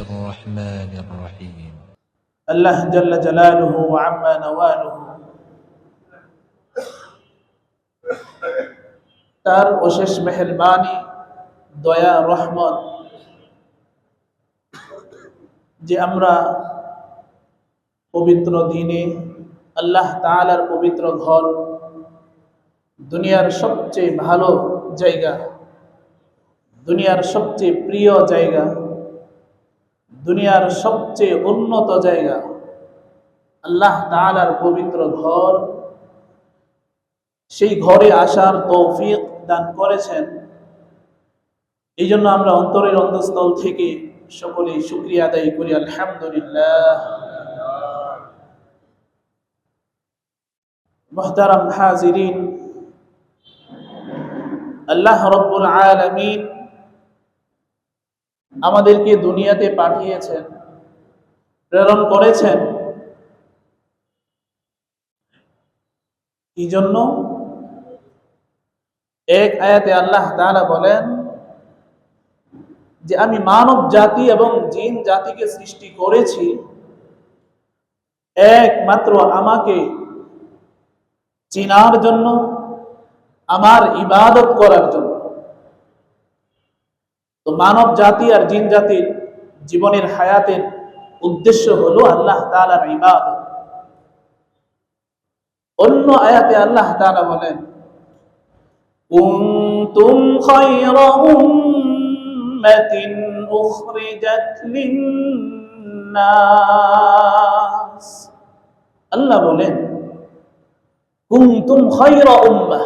الرحمن الرحيم আল্লাহ জাল্লা জালালুহু ওয়া আম্মা নাওয়ালুহু তার অশেষ মেহেরবানি, দয়া, রহমত যে আমরা পবিত্র দিনে আল্লাহ তাআলার পবিত্র ঘর, দুনিয়ার সবচেয়ে ভালো জায়গা, দুনিয়ার সবচেয়ে প্রিয় জায়গা, দুনিয়ার সবচেয়ে উন্নত জায়গা আল্লাহ তাআলার পবিত্র ঘর, সেই ঘরে আসার তৌফিক দান করেছেন। এই জন্য আমরা অন্তরের অন্তঃস্থল থেকে সকলেই শুকরিয়া আদায় করি, আলহামদুলিল্লাহ। মুহতারাম হাজিরিন, আল্লাহ রাব্বুল আলামিন আমাদেরকে দুনিয়াতে পাঠিয়েছেন, প্রেরণ করেছেন। কি জন্য? এক আয়াতে আল্লাহ তাআলা বলেন যে আমি মানব জাতি এবং জিন জাতিকে সৃষ্টি করেছি একমাত্র আমাকে চিনার জন্য, আমার ইবাদত করার জন্য। তো মানব জাতি আর জিন জাতির জীবনের হায়াতের উদ্দেশ্য হলো আল্লাহ তাআলার ইবাদত। অন্য আয়াতে আল্লাহ তাআলা বলেন কুনতুম খায়রা উম্মাতিন উখরিজাত লিন-নাস। আল্লাহ বলেন কুনতুম খায়রা উম্মাহ,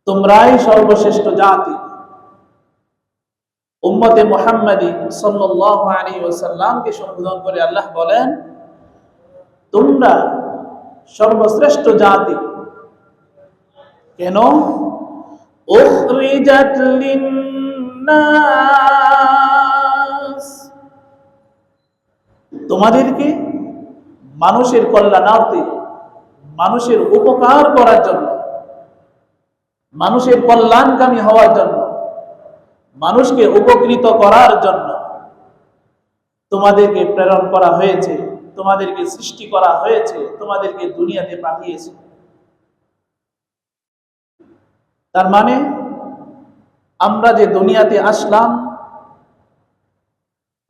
তোমরাই সর্বশ্রেষ্ঠ জাতি। উম্মতে মুহাম্মাদী সাল্লাল্লাহু আলাইহি ওয়াসাল্লামকে সম্বোধন করে আল্লাহ বলেন তোমরা সর্বশ্রেষ্ঠ জাতি। কেন? উখরিজাত লিন-নাস, তোমাদেরকে মানুষের কল্যাণার্থে, মানুষের উপকার করার জন্য, মানুষের কল্যাণকামী হওয়ার জন্য, মানুষকে উপকৃত করার জন্য তোমাদেরকে প্রেরণ করা হয়েছে, তোমাদেরকে সৃষ্টি করা হয়েছে, তোমাদেরকে দুনিয়াতে পাঠিয়েছে। তার মানে আমরা যে দুনিয়াতে আসলাম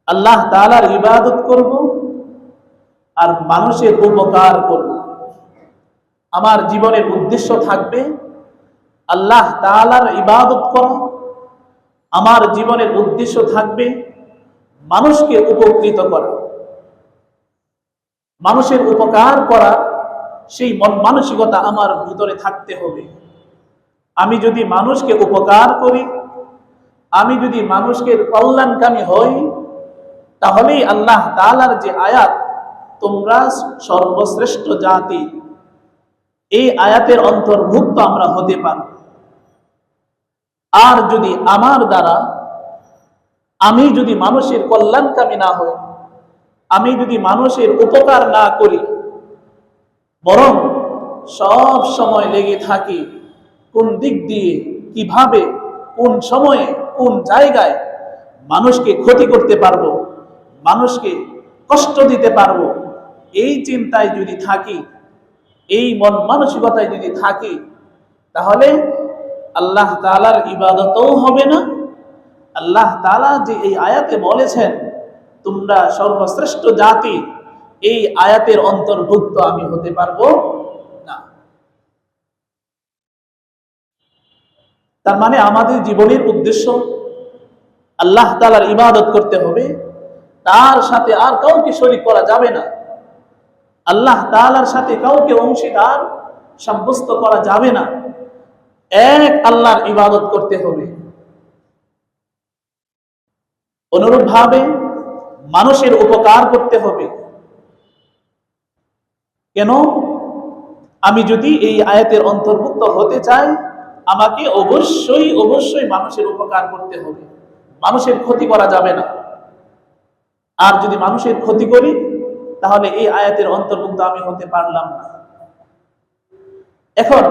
আল্লাহ তাআলার ইবাদত করব আর মানুষের উপকার করব। আমার জীবনের উদ্দেশ্য থাকবে আল্লাহ তাআলার ইবাদত করা, আমার জীবনের উদ্দেশ্য থাকবে মানুষকে উপকৃত করা, মানুষের উপকার করা। সেই মন মানসিকতা আমার ভিতরে থাকতে হবে। আমি যদি মানুষকে উপকার করি, আমি যদি মানুষকে কল্যাণকামী হই, তাহলেই আল্লাহ তাআলার যে আয়াত তোমরা সর্বশ্রেষ্ঠ জাতি, এই আয়াতের অন্তর্ভুক্ত আমরা হতে পারব। আর যদি আমার দ্বারা আমি যদি মানুষের কল্যাণকামী না হই, আমি যদি মানুষের উপকার না করি, বরং সব সময় লেগে থাকি কোন দিক দিয়ে, কিভাবে, কোন সময়ে, কোন জায়গায় মানুষকে ক্ষতি করতে পারবো, মানুষকে কষ্ট দিতে পারবো, এই চিন্তায় যদি থাকি, এই মন মানসিকতায় যদি থাকি, তাহলে আল্লাহ তাআলার ইবাদতও হবে না। আল্লাহ তাআলা যে এই আয়াতে বলেছেন তোমরা সর্বশ্রেষ্ঠ জাতি, এই আয়াতের অন্তর্ভুক্ত আমি হতে পারবো না। তার মানে আমাদের জীবনের উদ্দেশ্য আল্লাহ তাআলার ইবাদত করতে হবে, তার সাথে আর কাউকে শরীক করা যাবে না। আল্লাহ তাআলার সাথে কাউকে অংশীদার সাব্যস্ত করা যাবে না। এক আল্লাহর ইবাদত করতে হবে। অনুরূপভাবে মানুষের উপকার করতে হবে। কেন? আমি যদি এই আয়াতের অন্তর্ভুক্ত হতে চাই, আমাকে অবশ্যই অবশ্যই মানুষের উপকার করতে হবে, মানুষের ক্ষতি করা যাবে না। আর যদি মানুষের ক্ষতি করি, তাহলে এই আয়াতের অন্তর্ভুক্ত আমি হতে পারলাম না। এখন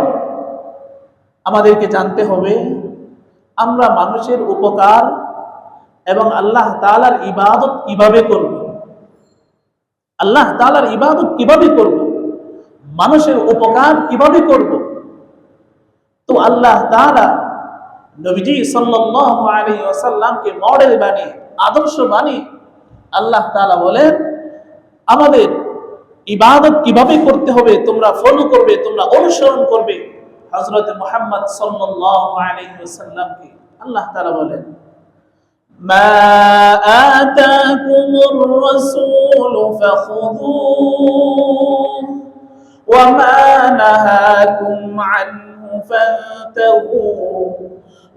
আমাদেরকে জানতে হবে আমরা মানুষের উপকার এবং আল্লাহ তাআলার ইবাদত কিভাবে করব, আল্লাহ তাআলার ইবাদত কিভাবে করব, মানুষের উপকার কিভাবে করব। তো আল্লাহ তাআলা নবীজি সাল্লাল্লাহু আলাইহি ওয়াসাল্লামকে মডেল বানিয়ে, আদর্শ বানিয়ে আল্লাহ তাআলা বলেন আমাদের ইবাদত কিভাবে করতে হবে তোমরা ফলো করবে, তোমরা অনুসরণ করবে হযরত মুহাম্মদ সাল্লাল্লাহু আলাইহি ওয়াসাল্লামকে। আল্লাহ তাআলা বলেন মা আতাকুমুর রাসূলু ফাখুযুহু ওয়া মা নাহাকুম আনহু ফান্তাহু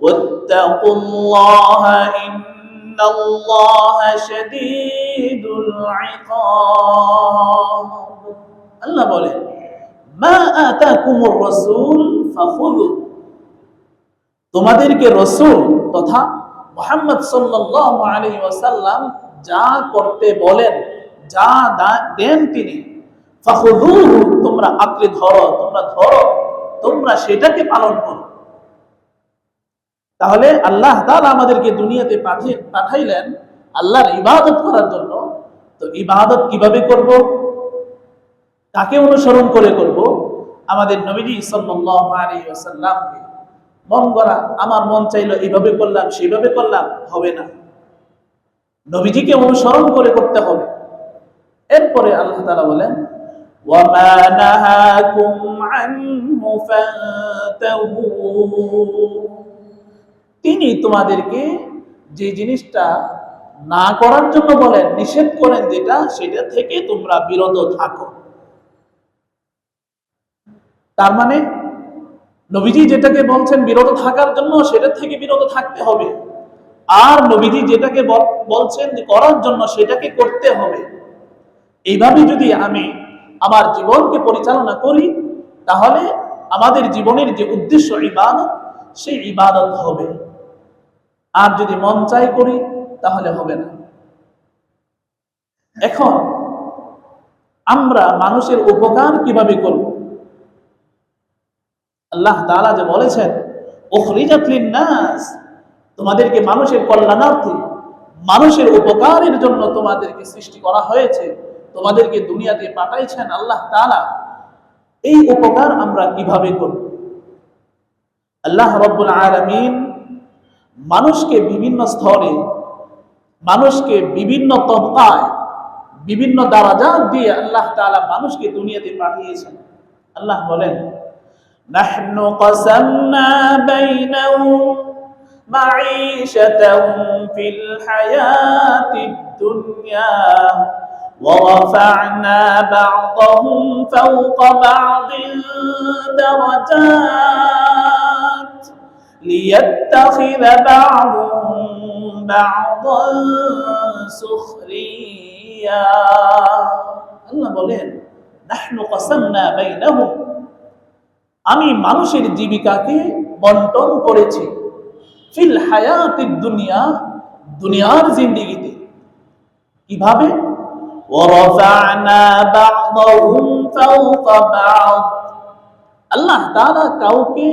ওয়াত্তাকুল্লাহা ইন্নাল্লাহা শাদীদুল ইকাব। আল্লাহ বলেন মা আতাকুমুর রাসূল ফাখুযু, তোমাদেরকে রাসূল তথা মুহাম্মদ সাল্লাল্লাহু আলাইহি ওয়াসাল্লাম যা করতে বলেন, যা দেন তিনি, ফাখুযুহু তোমরা আঁকড়ে ধরো, তোমরা সেটাকে পালন করো। তাহলে আল্লাহ তাআলা আমাদেরকে দুনিয়াতে পাঠাইলেন আল্লাহর ইবাদত করার জন্য। তো ইবাদত কিভাবে করব, কাকে অনুসরণ করে করব? আমাদের নবীজি সাল্লাল্লাহু আলাইহি ওয়াসাল্লামকে। মন গড়া আমার মন চাইলো এইভাবে করলাম সেইভাবে করলাম হবে না, নবীজিকে অনুসরণ করে করতে হবে। এরপরে আল্লাহ তাআলা বলেন ওয়া মা নাহাকুম আনহু ফান্তাহু, তিনি তোমাদেরকে যে জিনিসটা না করার জন্য বলেন, নিষেধ করেন যেটা, সেটা থেকে তোমরা বিরত থাকো। তার মানে নবীজি যেটাকে বলছেন বিরত থাকার জন্য সেটা থেকে বিরত থাকতে হবে, আর নবীজি যেটাকে বলছেন যে করার জন্য সেটাকে করতে হবে। এইভাবে যদি আমি আমার জীবনকে পরিচালনা করি তাহলে আমাদের জীবনের যে উদ্দেশ্য ইবাদত, সেই ইবাদত হবে। আর যদি মন চাই করি তাহলে হবে না। এখন আমরা মানুষের উপকার কিভাবে করব? আল্লাহ তাআলা যে বলেছেন উখরিজাত লিন-নাস, তোমাদেরকে মানুষের কল্যাণার্থে, মানুষের উপকারের জন্য তোমাদেরকে সৃষ্টি করা হয়েছে, তোমাদেরকে দুনিয়াতে পাঠাইছেন আল্লাহ তাআলা। এই উপকার আমরা কিভাবে করব? আল্লাহ রাব্বুল আলামিন মানুষকে বিভিন্ন স্তরে, মানুষকে বিভিন্ন তবকায়, বিভিন্ন দারাজাত দিয়ে আল্লাহ তাআলা মানুষকে দুনিয়াতে পাঠিয়েছেন। আল্লাহ বলেন নাহনু কাসামনা বাইনাহুম মাঈশাতাহুম ফিল হায়াতিদ দুনিয়া ওয়া রাফা'না বা'দাহুম ফাওকা বা'দিন দারাজাত লিয়াত্তাখিযা বা'দুহুম বা'দান সুখরিয়া। আল্লাহ বলেন নাহনু কাসামনা বাইনাহুম, আমি মানুষের জীবিকাকে বন্টন করেছি ফিল হায়াতিদ দুনিয়া, দুনিয়ার জিন্দেগিতে। কিভাবে? ওয়া রাফা'না বা'দাহুম ফাওকা বা'দ, আল্লাহ তাআলা কাউকে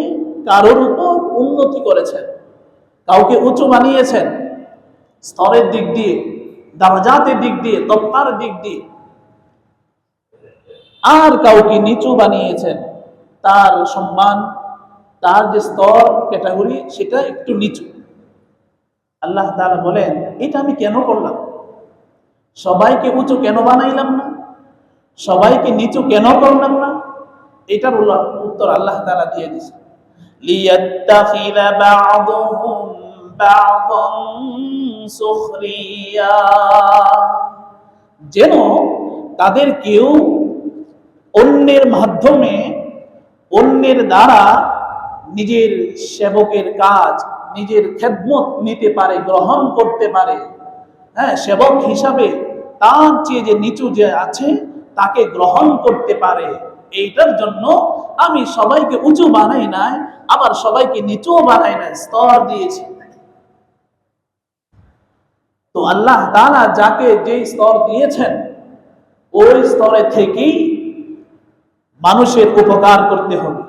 কারোর উপর উন্নতি করেছেন, কাউকে উঁচু বানিয়েছেন স্তরের দিক দিয়ে, দারাজাতের দিক দিয়ে, তবকার দিক দিয়ে, আর কাউকে নিচু বানিয়েছেন, তার সম্মান, তার যে স্তর ক্যাটাগরি সেটা একটু নিচু। আল্লাহ তাআলা বলেন এটা আমি কেন করলাম? সবাইকে উঁচু কেন বানাইলাম না? সবাইকে নিচু কেন করলাম না? এটার উত্তর আল্লাহ তাআলা দিয়ে দিয়েছেন লিয়াত্তাখিযা বা'দুহুম বা'দান সুখরিয়া, যেন তাদের কেউ অন্যের মাধ্যমে, অন্যের দ্বারা নিজের সেবকের কাজ, নিজের খেদমত নিতে পারে, গ্রহণ করতে পারে। হ্যাঁ, সেবক হিসাবে তার চেয়ে যে নিচু যে আছে তাকে গ্রহণ করতে পারে। এইটার জন্য আমি সবাইকে উঁচু বানাই নাই, আবার সবাইকে নিচুও বানাই নাই, স্তর দিয়েছি। তো আল্লাহ তাআলা যাকে যে স্তর দিয়েছেন ওই স্তরে থেকেই মানুষের উপকার করতে হবে।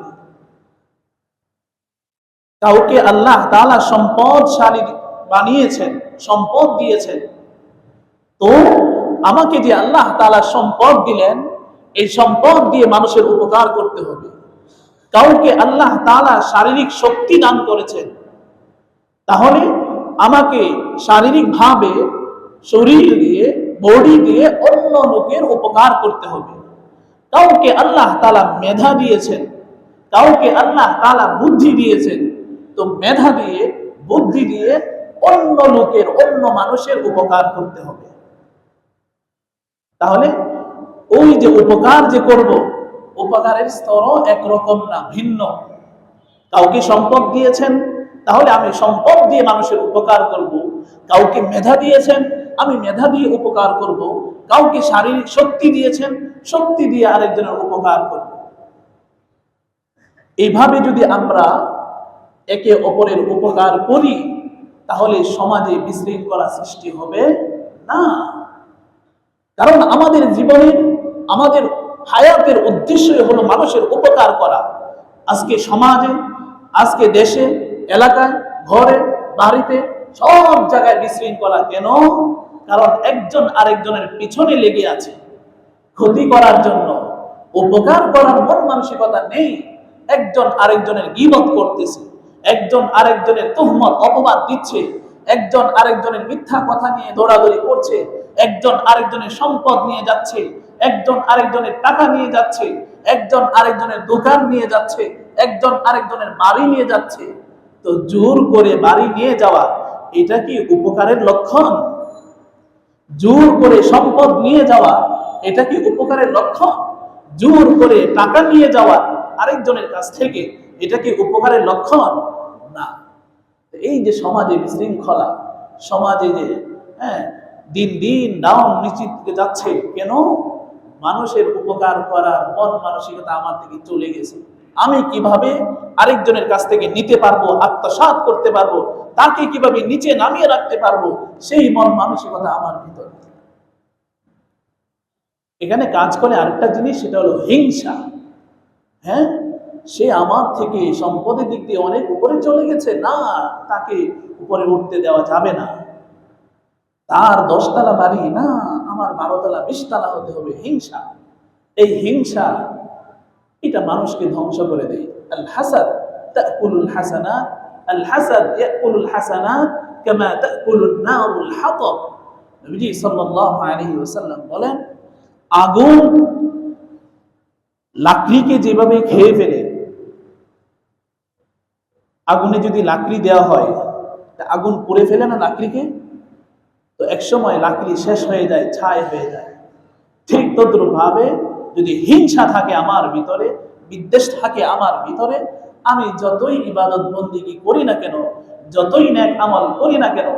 কাউকে আল্লাহ তাআলা সম্পদশালী বানিয়েছেন, সম্পদ দিয়েছেন, তো আমাকে যে আল্লাহ তাআলা সম্পদ দিলেন, এই সম্পদ দিয়ে মানুষের উপকার করতে হবে। কাউকে আল্লাহ তাআলা শারীরিক শক্তি দান করেছেন, তাহলে আমাকে শারীরিক ভাবে শরীর দিয়ে, বডি দিয়ে অন্য লোকের উপকার করতে হবে। কাউকে আল্লাহ তাআলা মেধা দিয়েছেন, কাউকে আল্লাহ তাআলা বুদ্ধি দিয়েছেন, তো মেধা দিয়ে, বুদ্ধি দিয়ে অন্য লোকের, অন্য মানুষের উপকার করতে হবে। তাহলে ওই যে উপকার যে করব, উপকারের স্তরও একরকম না, ভিন্ন। কাউকে সম্পদ দিয়েছেন, তাহলে আমি সম্পদ দিয়ে মানুষের উপকার করব। কাউকে মেধা দিয়েছেন, আমি মেধা দিয়ে উপকার করব। কাউকে শারীরিক শক্তি দিয়েছেন, শক্তি দিয়ে আরেকজনের উপকার করব। এইভাবে যদি আমরা একে অপরের উপকার করি, তাহলে সমাজে বিশৃঙ্খলা সৃষ্টি হবে না। কারণ আমাদের জীবনের, আমাদের হায়াতের উদ্দেশ্যই হলো মানুষের উপকার করা। আজকে সমাজে, আজকে দেশে, এলাকায়, ঘরে, বাড়িতে, সব জায়গায় বিশৃঙ্খলা। কেন? কারণ একজন আরেকজনের পিছনে লেগে আছে ক্ষতি করার জন্য, উপকার করার মন মানসিকতা নেই। একজন আরেকজনের গীবত করতেছে, একজন আরেকজনের তুহমত, অপবাদ দিচ্ছে, একজন আরেকজনের মিথ্যা কথা নিয়ে দৌড়াদৌড়ি করছে, একজন আরেকজনের সম্পদ নিয়ে যাচ্ছে, একজন আরেকজনের টাকা নিয়ে যাচ্ছে, একজন আরেকজনের দোকান নিয়ে যাচ্ছে, একজন আরেকজনের বাড়ি নিয়ে যাচ্ছে। তো জোর করে বাড়ি নিয়ে যাওয়া, এটা কি উপকারের লক্ষণ? জোর করে সম্পদ নিয়ে যাওয়া, এটা কি উপকারের লক্ষণ? জোর করে টাকা নিয়ে যাওয়া আরেকজনের কাছ থেকে, এটা কি উপকারের লক্ষণ? না। এই যে সমাজে বিশৃঙ্খলা, সমাজে যে দিন দিন ডাউন নিচের দিকে যাচ্ছে, কেন? মানুষের উপকার করার মন মানসিকতা আমার থেকে চলে গেছে। আমি কিভাবে আরেকজনের কাছ থেকে নিতে পারবো, আত্মসাৎ করতে পারবো, তাকে কিভাবে নিচে নামিয়ে রাখতে পারবো, সেই মন মানসিকতা আমার ভিতরে। এখানে কাজ করে আরেকটা জিনিস, সেটা হলো হিংসা। সে আমার থেকে সম্পদের দিক দিয়ে অনেক উপরে চলে গেছে, না, তাকে উপরে উঠতে দেওয়া যাবে না। তার 10 তলা বাড়ি, না, আমার 12 তলা 20 তলা হতে হবে। হিংসা, এই হিংসা, এটা মানুষকে ধ্বংস করে দেয়। আল হাসাদ তাকুলুল হাসানাত, আল হাসাদ ইয়াকুলুল হাসানাত কামা তাকুলুন নারুল হাতাব। নবীজি সাল্লাল্লাহু আলাইহি ওয়াসাল্লাম বলেন, আগুন লাকড়িকে যেভাবে খেয়ে ফেলে, আগুনে যদি লাকড়ি দেওয়া হয়, আগুন পুড়ে ফেলে না লাকড়িকে? তো একসময় লাকড়ি শেষ হয়ে যায়, ছাই হয়ে যায়। ঠিক তদ্রুপ ভাবে যদি হিংসা থাকে আমার ভিতরে, বিদ্বেষ থাকে আমার ভিতরে, আমি যতই ইবাদত বন্দেগী করি না কেন, যতই নেক আমল করি না কেন,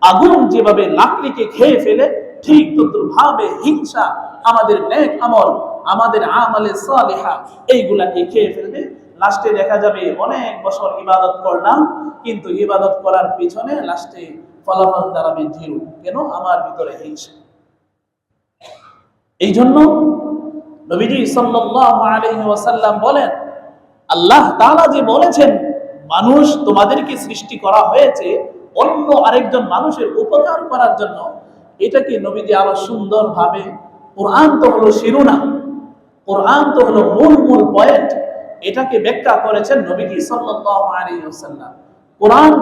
আগুন যেভাবে লাকড়িকে খেয়ে ফেলে, ঠিক তদ্রুপ ভাবে হিংসা আমাদের নেক আমল, আমাদের আমালে সালেহা, এইগুলাকে খেয়ে ফেলবে। লাস্টে দেখা যাবে অনেক বছর ইবাদত করলাম, কিন্তু ইবাদত করার পিছনে লাস্টে ফলাফল দাঁড়াবে জিরো। কেন? আমার ভিতরে হিংসা। এই জন্য নবীজি সাল্লাল্লাহু আলাইহি ওয়াসাল্লাম বলেন, আল্লাহ তাআলা যে বলেছেন মানুষ তোমাদেরকে সৃষ্টি করা হয়েছে অন্য আরেকজন মানুষের উপকার করার জন্য, এটাকে নবীজি আরো সুন্দর ভাবে, কোরআন তো হলো শিরোনাম, কোরআন তো হলো মূল পয়েন্ট, এটাকে ব্যাখ্যা করেছেন নবীজি সাল্লাল্লাহু আলাইহি ওয়াসাল্লাম। কোরআন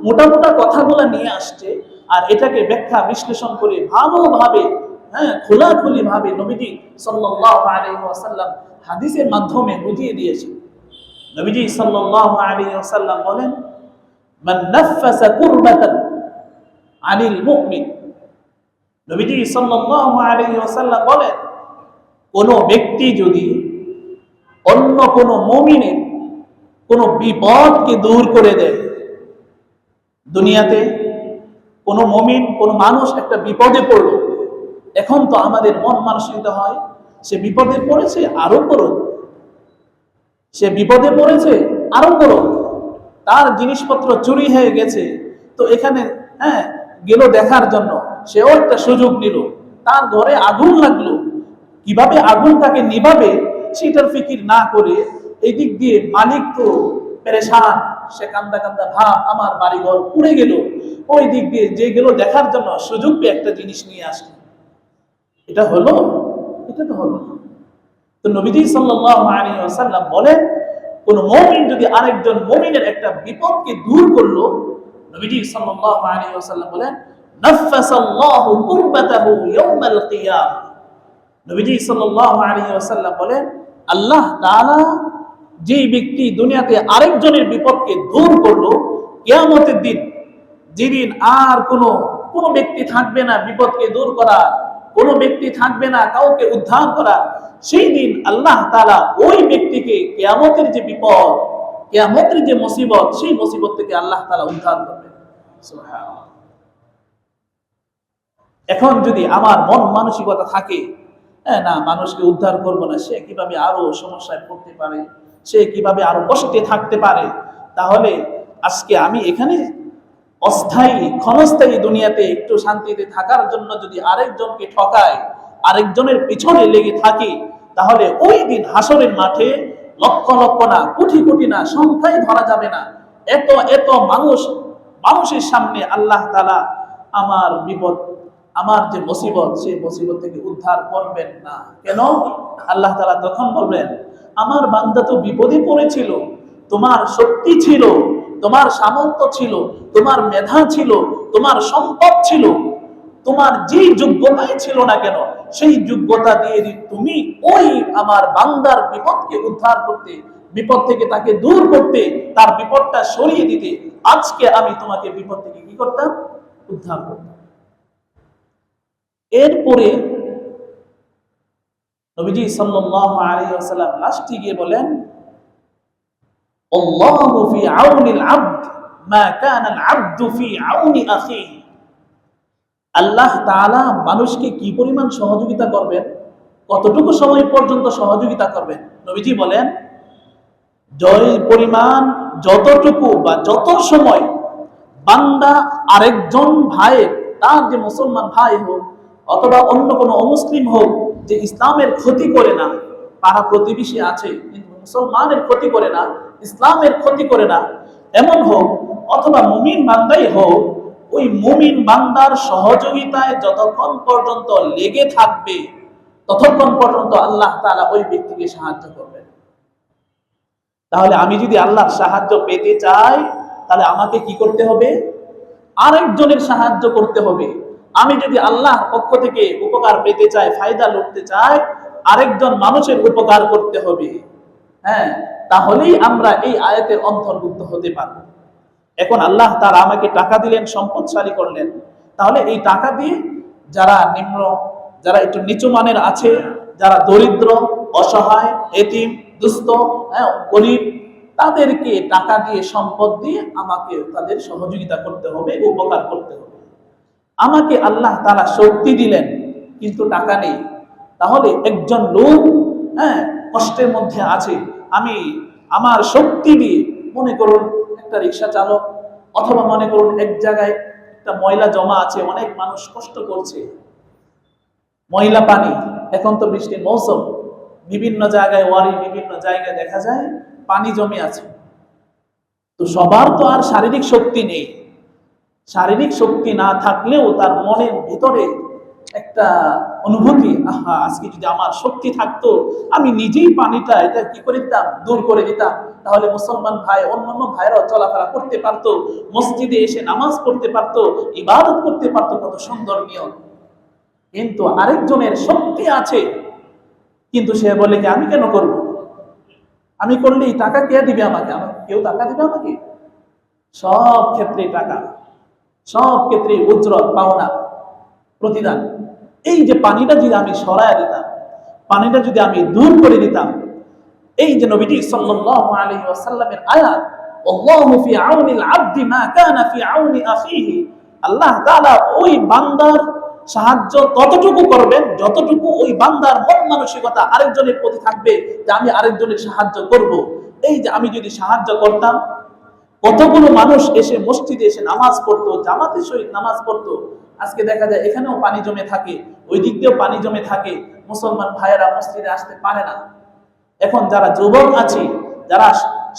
মোটা কথাগুলো নিয়ে আসছে, আর এটাকে ব্যাখ্যা বিশ্লেষণ করে ভালোভাবে, খোলাখুলি ভাবে নবীজি সাল্লাল্লাহু আলাইহি ওয়াসাল্লাম হাদিসের মাধ্যমে বুঝিয়ে দিয়েছেন। নবীজি সাল্লাল্লাহু আলাইহি ওয়াসাল্লাম বলেন, মান নাফাসা কুরবাতান আনিল মুমিন। নবীজি সাল্লাল্লাহু আলাইহি ওয়াসাল্লাম বলেন, কোন ব্যক্তি যদি অন্য কোন মুমিনের কোন বিপদকে দূর করে দেয়, দুনিয়াতে কোন মুমিন, কোন মানুষ একটা বিপদে পড়লো, এখন তো আমাদের মন মানসিকতা হয়, সে বিপদে পড়েছে, আরো করো, সে বিপদে পড়েছে, আরো করো, তার জিনিসপত্র চুরি হয়ে গেছে, তো এখানে গেল দেখার জন্য, সেও একটা সুযোগ নিল, তার ঘরে আগুন লাগলো, কিভাবে আগুনটাকে নিভাবে সেটার ফিকির না করে, এই দিক দিয়ে মালিক তো পেরেশান, সে কান্দা কান্দা ভাব, আমার বাড়িঘর পুড়ে গেল, ওই দিক দিয়ে যেগুলো দেখার জন্য সুযোগ পেয়ে একটা জিনিস নিয়ে আসলো, এটা হলো? এটা তো হলো না। তো নবীজি সাল্লাল্লাহু আলাইহি ওয়াসাল্লাম বলেন, কোন মুমিন যদি আরেকজন মুমিনের একটা বিপদকে দূর করলো, নবীজি সাল্লাল্লাহু আলাইহি ওয়াসাল্লাম বলেন, নাফাসাল্লাহু কুরবাতাহু ইয়াউমাল কিয়ামah। নবীজি সাল্লাল্লাহু আলাইহি ওয়াসাল্লাম বলেন, আল্লাহ তাআলা যে ব্যক্তি দুনিয়াতে আরেকজনের বিপদকে দূর করলো, কিয়ামতের দিন, যেদিন আর কোনো ব্যক্তি থাকবে না বিপদকে দূর করা, কোনো ব্যক্তি থাকবে না কাউকে উদ্ধার করা, সেই দিন আল্লাহ তাআলা ওই ব্যক্তিকে কিয়ামতের যে বিপদ, কিয়ামতের যে মুসিবত, সেই মুসিবত থেকে আল্লাহ তাআলা উদ্ধার করবেন। সুবহানাল্লাহ। এখন যদি আমার মন মানসিকতা থাকে, না মানুষকে উদ্ধার করবো না, সে কিভাবে আরো সমস্যায় পড়তে পারে, সে কিভাবে আরো কষ্টে থাকতে পারে, তাহলে আজকে আমি এখানে অস্থায়ী ক্ষণস্থায়ী দুনিয়াতে একটু শান্তিতে থাকার জন্য যদি আরেকজনকে ঠকায়, আরেকজনের পিছনে লেগে থাকি, তাহলে ওই দিন হাসরের মাঠে লক্ষ লক্ষ না, কোটি কোটি না, সংখ্যাই ধরা যাবে না, এত এত মানুষের সামনে আল্লাহ তাআলা আমার বিপদ, আমার যে মুসিবত, সেই মুসিবত থেকে উদ্ধার করবেন না। কেন? আল্লাহ তাআলা তখন বলবেন, আমার বান্দা তো বিপদে পড়েছিল, তোমার শক্তি ছিল, তোমার সামর্থ্য ছিল, তোমার মেধা ছিল, তোমার সম্পদ ছিল, তোমার যেই যোগ্যতাই ছিল না কেন, সেই যোগ্যতা দিয়ে তুমি ওই আমার বান্দার বিপদকে উদ্ধার করতে, বিপদ থেকে তাকে দূর করতে, তার বিপদটা সরিয়ে দিতে, আজকে আমি তোমাকে বিপদ থেকে কি করতাম? উদ্ধার করতাম। এরপরে নবীজি সাল্লাল্লাহু আলাইহি ওয়াসাল্লাম লাস্টে গিয়ে বলেন, আল্লাহু ফি আউনিল আবদ মা কানা আল আবদু ফি আউনি আখিহি। আল্লাহ তাআলা মানুষকে কি পরিমাণ সহযোগিতা করবেন, কতটুকু সময় পর্যন্ত সহযোগিতা করবেন? নবীজি বলেন, জয় পরিমাণ, যতটুকু বা যত সময় বান্দা আরেকজন ভাইয়ের, তার যে মুসলমান ভাই হোক অথবা অন্য কোনো অমুসলিম হোক, যে ইসলামের ক্ষতি করে না, পাড়া প্রতিবেশী আছে কিন্তু মুসলমানের ক্ষতি করে না, ইসলামের ক্ষতি করে না, এমন হোক, অথবা মুমিন বান্দাই হোক, ওই মুমিন বান্দার সহযোগিতায় যতক্ষণ পর্যন্ত লেগে থাকবে, ততক্ষণ পর্যন্ত আল্লাহ তাআলা ওই ব্যক্তিকে সাহায্য করবেন। তাহলে আমি যদি আল্লাহর সাহায্য পেতে চাই, তাহলে আমাকে কি করতে হবে? আরেকজনের সাহায্য করতে হবে। আমি যদি আল্লাহর পক্ষ থেকে উপকার পেতে চাই, ফায়দা লুটতে চাই, আরেকজন মানুষের উপকার করতে হবে। হ্যাঁ, তাহলেই আমরা এই আয়াতের অন্তর্ভুক্ত হতে পারব। এখন আল্লাহ তাআলা আমাকে টাকা দিলেন, সম্পদশালী করলেন, তাহলে এই টাকা দিয়ে যারা নিম্ন, যারা একটু নিচু মানের আছে, যারা দরিদ্র, অসহায়, এতিম, দুস্থ, গরিব, তাদেরকে টাকা দিয়ে, সম্পদ দিয়ে আমাকে তাদের সহযোগিতা করতে হবে, উপকার করতে হবে। আমাকে আল্লাহ তাআলা শক্তি দিলেন কিন্তু টাকা নেই, তাহলে একজন লোক কষ্টের মধ্যে আছে, আমি আমার শক্তি দিয়ে, মনে করুন একটা রিক্সা চালক, অথবা মনে করুন এক জায়গায় একটা ময়লা জমা আছে, অনেক মানুষ কষ্ট করছে, ময়লা পানি, এখন তো বৃষ্টির মৌসুম, বিভিন্ন জায়গায় ওয়ারি, বিভিন্ন জায়গায় দেখা যায় পানি জমে আছে। তো সবার তো আর শারীরিক শক্তি নেই, শারীরিক শক্তি না থাকলেও তার মনের ভিতরে একটা অনুভূতি, আহা, আজকে যদি আমার শক্তি থাকতো, আমি নিজেই পানিটা এটা কি করে দিতাম, দূর করে দিতাম, তাহলে মুসলমান ভাই, অন্যান্য ভাইরাও চলাফেরা করতে পারতো, মসজিদে এসে নামাজ পড়তে পারতো, ইবাদত করতে পারতো, কত সুন্দর নিয়ম। কিন্তু আরেকজনের শক্তি আছে, কিন্তু সে বলে যে আমি কেন করব, আমি করলে এই টাকা কে দিবে আমাকে, কেউ টাকা দিবে আমাকে? সব ক্ষেত্রে টাকা, সব ক্ষেত্রে উজরত, পাওনা, প্রতিদান। এই যে পানিটা যদি আমি সরায় দিতাম, পানিটা যদি আমি দূর করে দিতাম, এই যে নবীজি সাল্লাল্লাহু আলাইহি ওয়াসাল্লামের আয়াত, আল্লাহু ফি আউনিল আবদি মা কানা ফি আউনি আখিহি, আল্লাহ তাআলা ওই বান্দার সাহায্য ততটুকু করবেন যতটুকু ওই বান্দার মন মানসিকতা আরেকজনের প্রতি থাকবে, যে আমি আরেকজনের সাহায্য করব। এই যে আমি যদি সাহায্য করতাম, কতগুলো মানুষ এসে মসজিদে এসে নামাজ পড়তো, জামাতের সহিত নামাজ পড়তো, আজকে দেখা যায় এখানেও পানি জমে থাকে, ওই দিক দিয়েও পানি জমে থাকে, মুসলমান ভাইয়েরা মসজিদে আসতে পারে না। এখন যারা যুবক আছে, যারা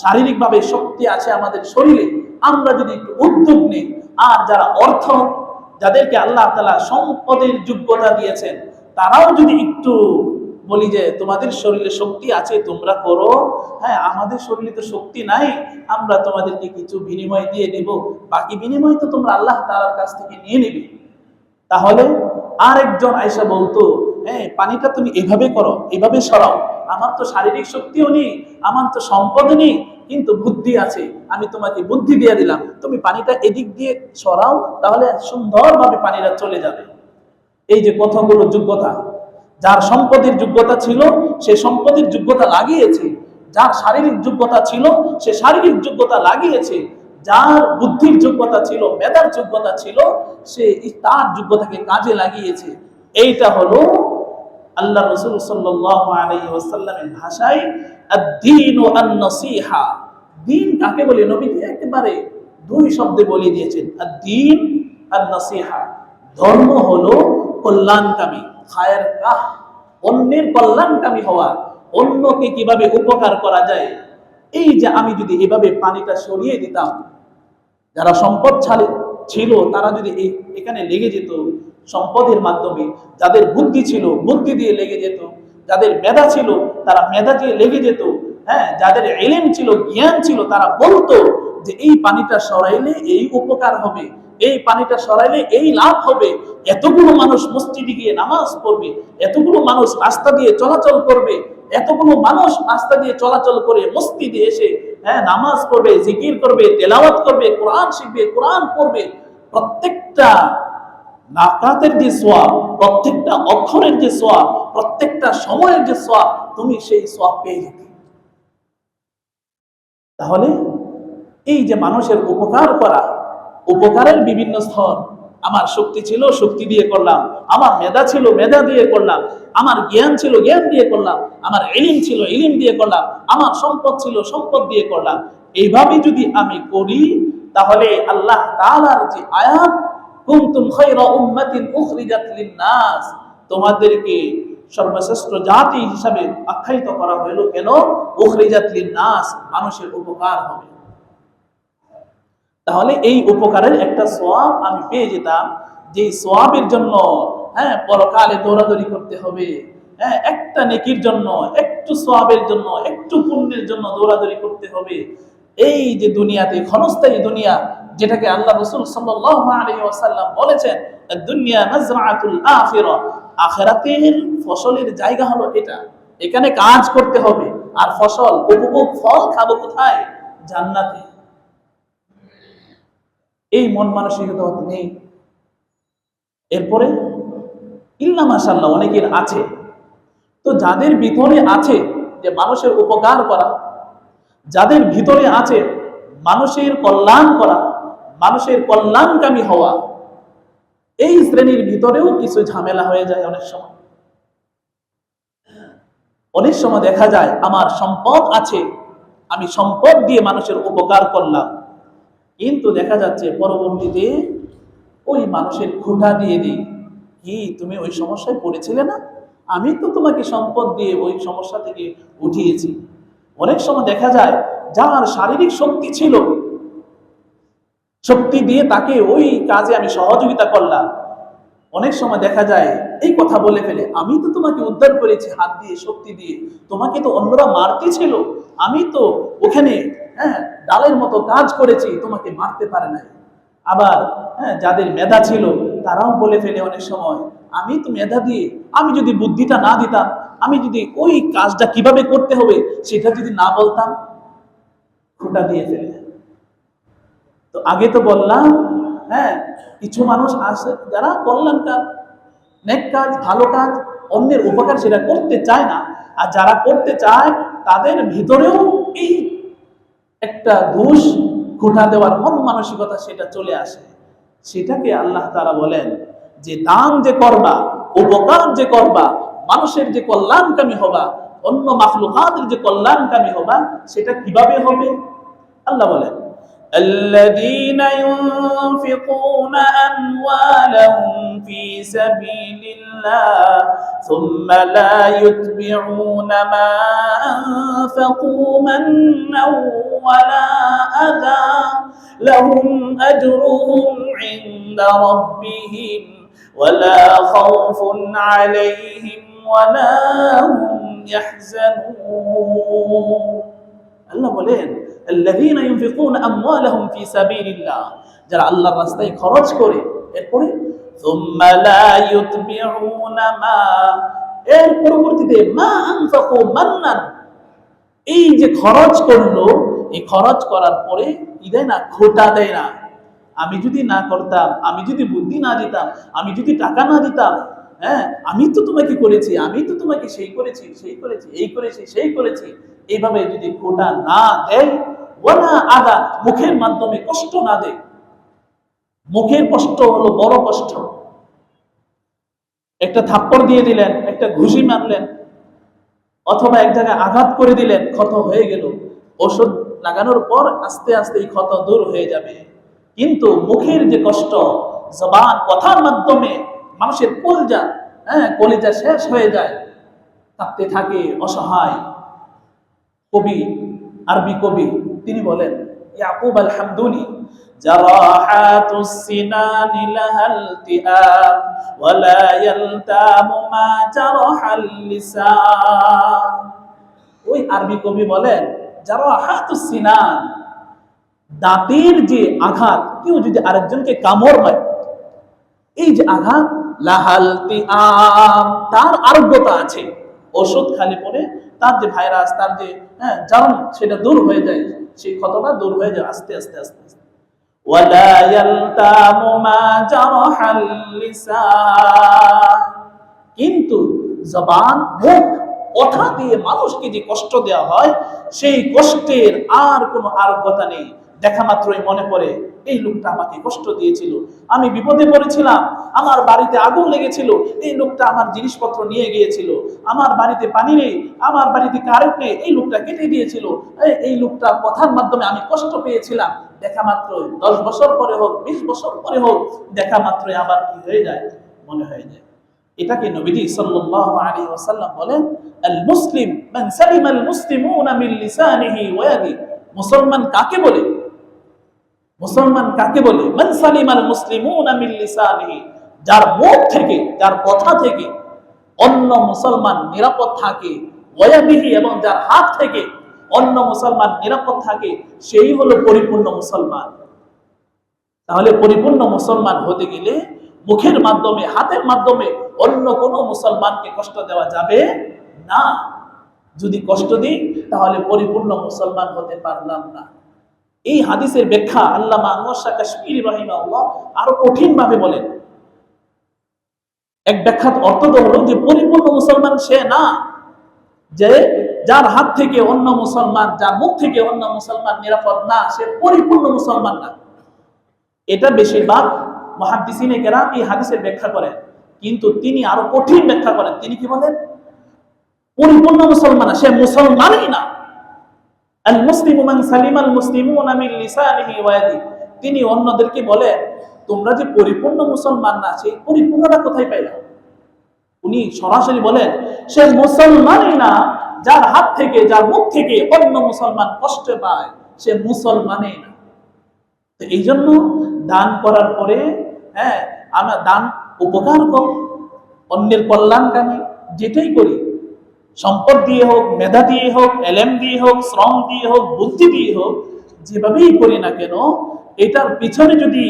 শারীরিকভাবে শক্তি আছে আমাদের শরীরে, আমরা যদি একটু উদ্যোগ নিই, আর যারা অর্থ, যাদেরকে আল্লাহ তাআলা সম্পদের যোগ্যতা দিয়েছেন, তারাও যদি একটু বলি যে তোমাদের শরীরে শক্তি আছে তোমরা করো, হ্যাঁ আমাদের শরীরে তো শক্তি নাই, আমরা তোমাদেরকে কিছু বিনিময় দিয়ে দিব, বাকি বিনিময় তো তোমরা আল্লাহ তাআলার কাছ থেকে নিয়ে নিবে। তাহলে আরেকজন আয়েশা বলতো, হ্যাঁ পানিটা তুমি এভাবে করো, এভাবে সরাও, আমার তো শারীরিক শক্তিও নেই, আমার তো সম্পদ নেই, কিন্তু বুদ্ধি আছে, আমি তোমাকে বুদ্ধি দিয়ে দিলাম, তুমি পানিটা এদিক দিয়ে সরাও, তাহলে সুন্দরভাবে পানিটা চলে যাবে। এই যে কতগুলো যোগ্যতা, যার সম্পদের যোগ্যতা ছিল সে সম্পদের যোগ্যতা লাগিয়েছে, যার শারীরিক যোগ্যতা ছিল সে শারীরিক যোগ্যতা লাগিয়েছে, যার বুদ্ধির যোগ্যতা ছিল, মেধার যোগ্যতা ছিল, সে তার যোগ্যতাকে কাজে লাগিয়েছে। এইটা হলো আল্লাহ রাসূল সাল্লাল্লাহু আলাইহি ওয়াসাল্লামের ভাষায় আদ-দীন ওয়া আন-নাসীহা। দ্বীন কাকে বলে নবীজি একেবারে দুই শব্দে বলে দিয়েছেন, আদ-দীন আন-নাসীহা। ধর্ম হলো কল্যাণকামী, খায়ের কাহ, অন্যের কল্যাণকামী হওয়া, অন্যকে কিভাবে উপকার করা যায়। এই যে আমি যদি এভাবে পানিটা সরিয়ে দিতাম, যারা সম্পদশালী ছিল তারা যদি এখানে লেগে যেত সম্পদের মাধ্যমে, যাদের বুদ্ধি ছিল বুদ্ধি দিয়ে লেগে যেত, যাদের মেধা ছিল তারা মেধা দিয়ে লেগে যেত, হ্যাঁ যাদের ইলম ছিল, জ্ঞান ছিল, তারা বলতো যে এই পানিটা সরাইলে এই উপকার হবে, এই পানিটা সরাইলে এই লাভ হবে, এতগুলো মানুষ মসজিদে গিয়ে নামাজ পড়বে, এতগুলো মানুষ রাস্তা দিয়ে চলাচল করবে, এতগুলো মানুষ রাস্তা দিয়ে চলাচল করে মসজিদে এসে হ্যাঁ নামাজ পড়বে, জিকির করবে, তেলাওয়াত করবে, কোরআন শিখবে, কোরআন পড়বে, প্রত্যেকটা নাকাতের যে সওয়াব, প্রত্যেকটা অক্ষরের যে সওয়াব, প্রত্যেকটা সময়ের যে সওয়াব, তুমি সেই সওয়াব পেয়ে যেতে। তাহলে এই যে মানুষের উপকার করা, উপকারের বিভিন্ন স্তর, আমার শক্তি ছিল শক্তি দিয়ে করলাম, আমার মেধা ছিল মেধা দিয়ে করলাম, আমার জ্ঞান ছিল জ্ঞান দিয়ে করলাম, আমার ইলম ছিল ইলম দিয়ে করলাম, আমার সম্পদ ছিল সম্পদ দিয়ে করলাম। এইভাবে যদি আমি করি, তাহলে আল্লাহ তাআলার যে আয়াত, কুনতুম খায়রা উম্মাতিন উখরিজাত লিন-নাস, তোমাদেরকে সর্বশ্রেষ্ঠ জাতি হিসাবে আখ্যায়িত করা হলো কেন? উখরিজাত লিন-নাস, মানুষের উপকার হবে। তাহলে এই উপকারের একটা সওয়াব আমি পেয়ে যেতাম, যে সওয়াবের জন্য হ্যাঁ পরকালে দৌড়াদৌড়ি করতে হবে, হ্যাঁ একটা নেকির জন্য, একটু সওয়াবের জন্য, একটু পুণ্যের জন্য দৌড়াদৌড়ি করতে হবে। এই যে দুনিয়াতে ক্ষণস্থায়ী দুনিয়া, যেটাকে আল্লাহ রাসূল সাল্লাল্লাহু আলাইহি ওয়াসাল্লাম বলেছেন দুনিয়া মাজরাতুল আখিরা, আখিরাতের ফসলের জায়গা হলো এটা, এখানে কাজ করতে হবে, আর ফসল উপভোগ ফল খাবো কোথায়? জান্নাতে। এই মন মানসিকতা নেই। এরপরে ইল্লা মাশাআল্লাহ অনেকের আছে, তো যাদের ভিতরে আছে যে মানুষের উপকার করা, যাদের ভিতরে আছে মানুষের কল্যাণ করা, মানুষের কল্যাণকামী হওয়া, এই শ্রেণীর ভিতরেও কিছু ঝামেলা হয়ে যায় অনেক সময়। অনেক সময় দেখা যায় আমার সম্পদ আছে, আমি সম্পদ দিয়ে মানুষের উপকার করলাম, কিন্তু দেখা যাচ্ছে পরবর্তীতে ওই মানুষের খোঁটা দিয়ে দিই, কি তুমি ওই সমস্যায় পড়েছিলে না, আমি তো তোমাকে সম্পদ দিয়ে ওই সমস্যা থেকে উঠিয়েছি। অনেক সময় দেখা যায় যার শারীরিক শক্তি ছিল, শক্তি দিয়ে তাকে ওই কাজে আমি সহযোগিতা করলাম, অনেক সময় দেখা যায় এই কথা বলে ফেলে, আমি তো তোমাকে উদ্ধার করেছি হাত দিয়ে শক্তি দিয়ে, তোমাকে তো অন্যরা মারতে ছিল, আমি তো ওখানে হ্যাঁ ডালের মতো কাজ করেছি, তোমাকে মারতে পারে নাই। আবার হ্যাঁ যাদের মেধা ছিল তারাও বলে ফেলে অনেক সময়, আমি তো মেধা দিয়ে, আমি যদি বুদ্ধিটা না দিতাম, আমি যদি ওই কাজটা কিভাবে করতে হবে সেটা যদি না বলতাম, খোঁটা দিয়ে ফেলে। তো আগে তো বললাম হ্যাঁ কিছু মানুষ আছে যারা কল্যাণ কাজ, নেক কাজ, ভালো কাজ, অন্যের উপকার সেটা করতে চায় না, আর যারা করতে চায় তাদের ভিতরেও এই একটা দোষ, খোঁটা দেওয়ার মন মানসিকতা সেটা চলে আসে। সেটাকে আল্লাহ তাআলা বলেন যে দান যে করবা, উপকার যে করবা, মানুষের যে কল্যাণকামী হবা, অন্য মাখলুকাতের যে কল্যাণকামী হবা, সেটা কিভাবে হবে? আল্লাহ বলেন الذين ينفقون أموالهم في سبيل الله ثم لا يتبعون ما أنفقوا منا ولا أذى لهم أجرهم عند ربهم ولا خوف عليهم ولا هم يحزنون আল্লাহ বলেন الذين ينفقون أموالهم في سبيل الله যারা আল্লাহর রাস্তায় খরচ করে এরপরে ثم لا يتبعون ما এর পরবর্তীতে মা আনফাকু মান্নান এই যে খরচ করলো এই খরচ করার পরে কি দেয় না খোটা দেয় না আমি যদি না করতাম আমি যদি বুদ্ধি না দিতাম আমি যদি টাকা না দিতাম হ্যাঁ আমি তো তোমাকে করেছি আমি তো তোমাকে সেই করেছি সেই করেছি এই করেছি সেই করেছি এইভাবে যদি খোটা না দেয় ওয়ালা আদা মুখের মাধ্যমে কষ্ট না দেয় মুখের কষ্ট হলো বড় কষ্ট একটা থাপ্পড় দিয়ে দিলেন একটা ঘুষি মারলেন অথবা এক জায়গায় আঘাত করে দিলেন ক্ষত হয়ে গেল ওষুধ লাগানোর পর আস্তে আস্তে এই ক্ষত দূর হয়ে যাবে কিন্তু মুখের যে কষ্ট জবান কথার মাধ্যমে মানুষের কলিজা শেষ হয়ে যায় কাঁপতে থাকে অসহায় কবি আরবি কবি তিনি বলেন ইয়াকুব আল হামদুনি জারাহাতুস সিনানি লাহাল তিআম ওয়ালা ইয়ালতামু মা জারাহাল লিসান ওই আরবি কবি বলেন জারাহাতুস সিনান দাঁতের যে আঘাত কেউ যদি আরেকজনকে কামড় মারে এই যে আঘাত লাহাল তিআম তার আরোগ্যতা আছে ওষুধ খালি পরে তার যে ভাইরাস তার যে জার্ম সেটা দূর হয়ে যায় সেই ক্ষতটা দূর হয়ে যায় আস্তে আস্তে আস্তে আস্তে ওয়ালা ইয়ালতামু মা জারাহাল লিসান কিন্তু জবান মুখ কথা দিয়ে মানুষকে যে কষ্ট দেওয়া হয় সেই কষ্টের আর কোনো আরোগ্যতা নেই দেখা মাত্রই মনে পড়ে এই লোকটা আমাকে কষ্ট দিয়েছিল আমি বিপদে পড়েছিলাম আমার বাড়িতে আগুন লেগেছিল এই লোকটা আমার জিনিসপত্র নিয়ে গিয়েছিল আমার বাড়িতে পানি নেই আমার বাড়িতে কারেন্ট নেই এই লোকটা কেটে দিয়েছিল এই লোকটা কথার মাধ্যমে আমি কষ্ট পেয়েছিলাম দেখা মাত্রই 10 বছর পরে হোক 20 বছর পরে হোক দেখা মাত্রই আবার কি হয়ে যায় মনে হয়ে যায় এটাকে নবীজি সাল্লাল্লাহু আলাইহি ওয়াসাল্লাম বলেন আল মুসলিম মান সালিমা আল মুসলিমুনা মিন লিসানিহি ওয়া ইয়াদিহি মুসলমান কাকে বলে মুসলমান কাকে বলে মান সালিমাল মুসলিমুনা মিন লিসানিহি যার মুখ থেকে যার কথা থেকে অন্য মুসলমান নিরাপদ থাকে ওয়ায়াদিহি এবং যার হাত থেকে অন্য মুসলমান নিরাপদ থাকে সেই হলো পরিপূর্ণ মুসলমান তাহলে পরিপূর্ণ মুসলমান হতে গেলে মুখের মাধ্যমে হাতের মাধ্যমে অন্য কোনো মুসলমানকে কষ্ট দেওয়া যাবে না যদি কষ্ট দিই তাহলে পরিপূর্ণ মুসলমান হতে পারলাম না এই হাদিসের ব্যাখ্যা আল্লামা আনোয়ার শাহ কাশ্মীরি রাহিমাহুল্লাহ আরো কঠিন ভাবে বলেন এক ব্যাখ্যাত অর্থ হলো যে পরিপূর্ণ মুসলমান সে না যে যার হাত থেকে অন্য মুসলমান যার মুখ থেকে অন্য মুসলমান নিরাপদ না সে পরিপূর্ণ মুসলমান না এটা বেশিরভাগ মুহাদ্দিসিনে কেরাম এই হাদিসের ব্যাখ্যা করেন কিন্তু তিনি আরো কঠিন ব্যাখ্যা করেন তিনি কি বলেন পরিপূর্ণ মুসলমান সে মুসলমানই না আল মুসলিমু মান সালিমাল মুসলিমুনা মিন লিসানিহি ওয়া ইয়াদিহি তিনি অন্যদেরকে বলেন তোমরা যে পরিপূর্ণ মুসলমান না সেই পরিপূর্ণতা কোথায় পাইলা উনি সরাসরি বলেন সে মুসলমানই না যার হাত থেকে যার মুখ থেকে অন্য মুসলমান কষ্ট পায় সে মুসলমানই না তো এই জন্য দান করার পরে আমরা দান উপকার করি অন্যের কল্যাণকামী যেটাই করি সম্পদ দিয়ে হোক মেধা দিয়ে হোক এলেম দিয়ে হোক শ্রম দিয়ে হোক বুদ্ধি দিয়ে হোক যেভাবেই করি না কেন এটার পিছনে যদি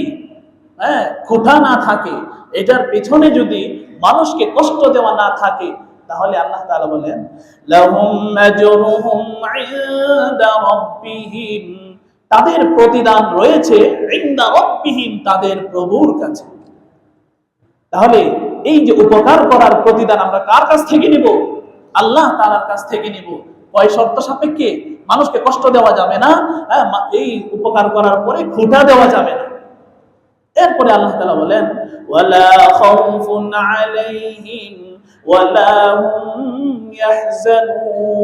খোটা না থাকে এটার পিছনে যদি মানুষকে কষ্ট দেওয়া না থাকে তাহলে আল্লাহ তাআলা বলেন লাহুম আজরুহুম ইনদা রাব্বিহিম তাদের প্রতিদান রয়েছে ইনদা রাব্বিহিম তাদের প্রভুর কাছে তাহলে এই যে উপকার করার প্রতিদান আমরা কার কাছ থেকে নিব আল্লাহ তাআলার কাছ থেকে নিব কয় শর্ত সাপেক্ষে মানুষকে কষ্ট দেওয়া যাবে না এই উপকার করার পরে খোটা দেওয়া যাবে না এরপরে আল্লাহ তাআলা বলেন ওয়ালা খাউফুন আলাইহিম ওয়ালা হুম ইয়াহজানুন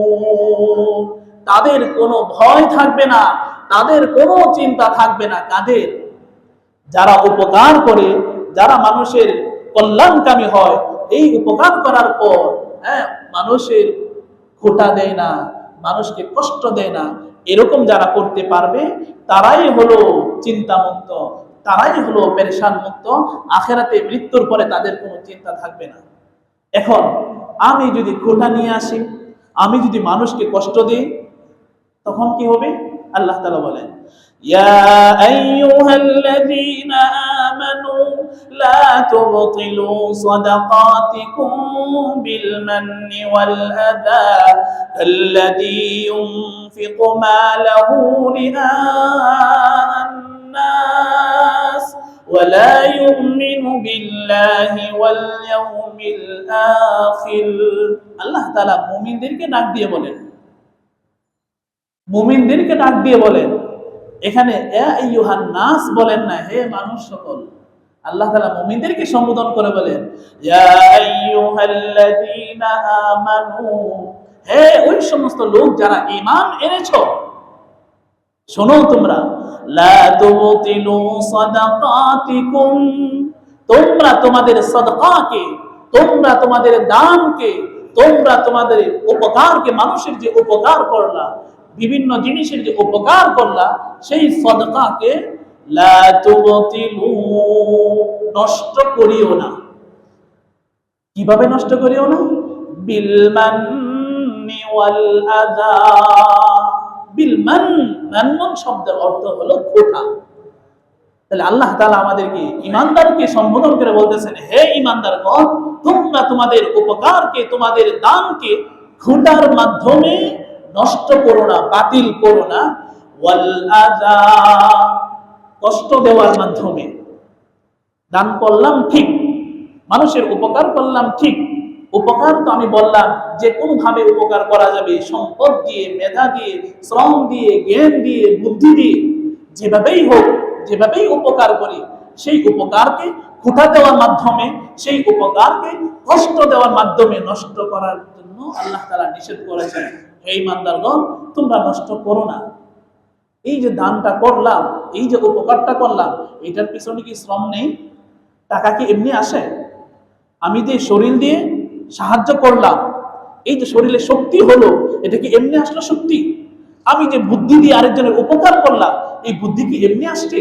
তাদের কোনো ভয় থাকবে না তাদের কোনো চিন্তা থাকবে না। কাদের? যারা উপকার করে, যারা মানুষের কল্যাণকামী হয়, এই উপকার করার পর মানুষের খোটা দেয় না, মানুষকে কষ্ট দেয় না, এরকম যারা করতে পারবে তারাই হলো চিন্তামুক্ত, তারাই হলো পেরেশান মুক্ত। আখেরাতে মৃত্যুর পরে তাদের কোনো চিন্তা থাকবে না। এখন আমি যদি খোটা নিয়ে আসি, আমি যদি মানুষকে কষ্ট দিই, তখন কি হবে? আল্লাহ তাআলা বলেন, ইয়া আইয়ুহাল্লাযীনা আমানু লা তুবতিলু সাদাকাতিকুম বিল মান্নি ওয়াল আযা কাল্লাযী ইউনফিকু মালাহু রিআআন নাস ওয়া লা ইউমিনু বিল্লাহি ওয়াল ইয়াউমিল আখির। আল্লাহ তাআলা মুমিনদেরকে ডাক দিয়ে বলেন, মুমিনদেরকে ডাক দিয়ে বলেন, এখানে ইয়া আইয়ুহান নাস বলেন না, হে মানুষ সকল। আল্লাহ তাআলা মুমিনদেরকে সম্বোধন করে বলেন, ইয়া আইয়ুহাল্লাযীনা আমানু, হে ওই সমস্ত লোক যারা ঈমান এনেছো, শোনো তোমরা, লা তুবতিলু সাদাকাতিকুম, তোমরা তোমাদের সাদকাকে, তোমরা তোমাদের দানকে, তোমরা তোমাদের উপকারকে, মানুষের যে উপকার করলা, বিভিন্ন জিনিসের যে উপকার করলা, সেই সাদকাকে লা তুবতিলু, নষ্ট করিও না। কিভাবে নষ্ট করিও না? বিল মান্নি ওয়াল আযা। বিল মান, মান শব্দের অর্থ হলো খোটা। তাহলে আল্লাহ তাআলা আমাদেরকে ঈমানদারকে সম্বোধন করে বলতেছেন, হে ঈমানদারগণ, তোমরা তোমাদের উপকারকে, তোমাদের দানকে খোটার মাধ্যমে নষ্ট করো না, বাতিল করো না। ওয়াল আযা, কষ্ট দেওয়ার মাধ্যমে। দান করলাম ঠিক, মানুষের উপকার করলাম ঠিক, উপকার তো আমি বললাম যে কোনো ভাবে উপকার করা যাবে, সম্পদ দিয়ে, মেধা দিয়ে, শ্রম দিয়ে, জ্ঞান দিয়ে, বুদ্ধি দিয়ে, যেভাবেই হোক, যেভাবেই উপকার করি, সেই উপকারকে খোটা দেওয়ার মাধ্যমে, সেই উপকারকে কষ্ট দেওয়ার মাধ্যমে নষ্ট করার জন্য আল্লাহ তাআলা নিষেধ করেছেন। হে ঈমানদারগণ, তোমরা নষ্ট করো না। এই যে দানটা করলাম, এই যে উপকারটা করলাম, এটার পিছনে কি শ্রম নেই? টাকা কি এমনি আসে? আমি যে শরীর দিয়ে সাহায্য করলাম, এই যে শরীরে শক্তি হলো, এটা কি এমনি আসলো শক্তি? আমি যে বুদ্ধি দিয়ে আরেকজনের উপকার করলাম, এই বুদ্ধি কি এমনি আসছে?